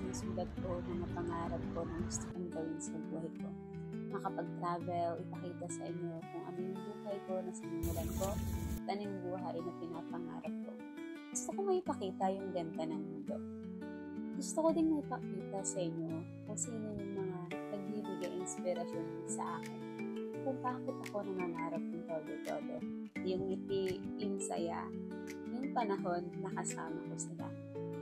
sinusulat ko mga pangarap ko na gusto kong gawin sa buhay ko. Makapag-travel, ipakita sa inyo kung ano yung buhay ko na sinimulan ko, taning buhay na pinapangarap ko. Gusto ko maipakita yung ganda ng mundo. Gusto ko ding maipakita sa inyo kung sino yung mga nagbibigay inspirasyon sa akin. Kung bakit ako nangangarap ng todo-todo. Yung ngiti, yung saya, yung panahon na kasama ko sila.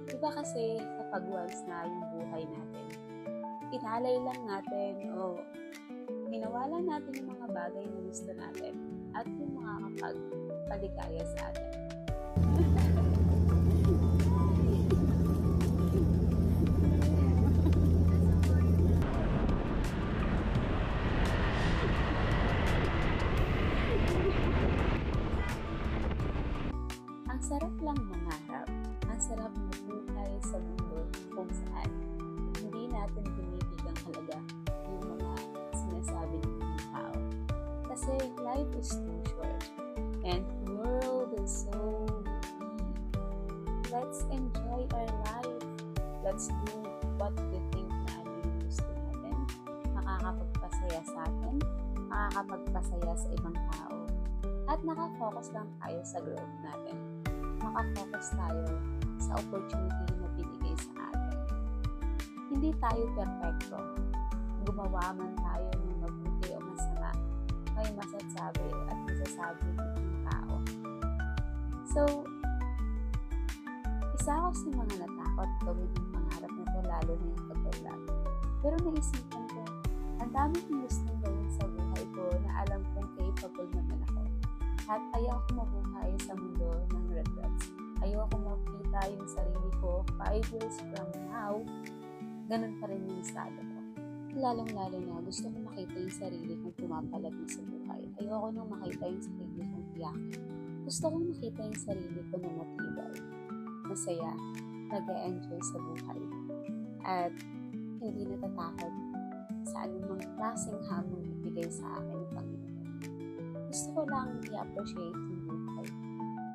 Diba kasi kapag once na yung buhay natin, inalay lang natin o ginawa lang natin yung mga bagay na gusto natin at yung makakapagpaligaya sa atin. Ang sarap lang mangarap. Ang sarap mabuhay sa mundo kung saan hindi natin binibigang halaga yung mga sinasabi ng mga tao. Kasi life is too short and the world is so big. Let's enjoy our life. Let's do what we think na ano yung gusto natin. Makakapagpasaya sa atin, makakapagpasaya sa ibang tao, at nakafocus lang tayo sa growth natin. Makafocus tayo sa opportunity na binigay sa atin. Hindi tayo perfecto. Gumawa man tayo ng mabuti o masama, may masasabi at masasabi ng tao. So, isa ako sa mga natakot gawin ang pangarap na to, lalo na yung pag-vlog. Pero naisipan ko, ang dami kong gustong gawin sa buhay ko na alam kong capable naman ako. At ayaw ko mabuhay sa mundo ng regrets. Ayaw ko makita yung sarili ko 5 years from now, ganun pa rin yung estado ko. Lalong-lalo na, gusto ko makita yung sarili kong pumapalag na sa buhay. Ayoko nang makita yung sarili kong tiyakin. Gusto kong makita yung sarili ko na matibay, masaya, nag-e-enjoy sa buhay, at hindi natatakot sa anumang klaseng hamon ibigay sa akin ng Panginoon. Gusto ko lang i-appreciate yung buhay.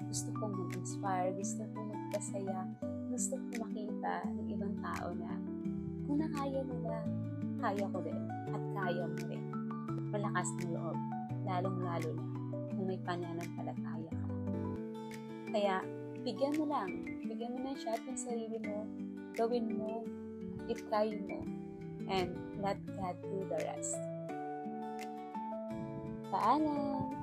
Gusto kong mag-inspire, gusto kong magpasaya, gusto kong makita ng ibang tao na kung nakaya nila, kaya ko din at kaya mo rin. Malakas ng loob, lalong-lalo na kung may pananampalataya ka. Kaya, bigyan mo ng shot yung sarili mo, gawin mo, i-try mo, and let God do the rest. Paalam!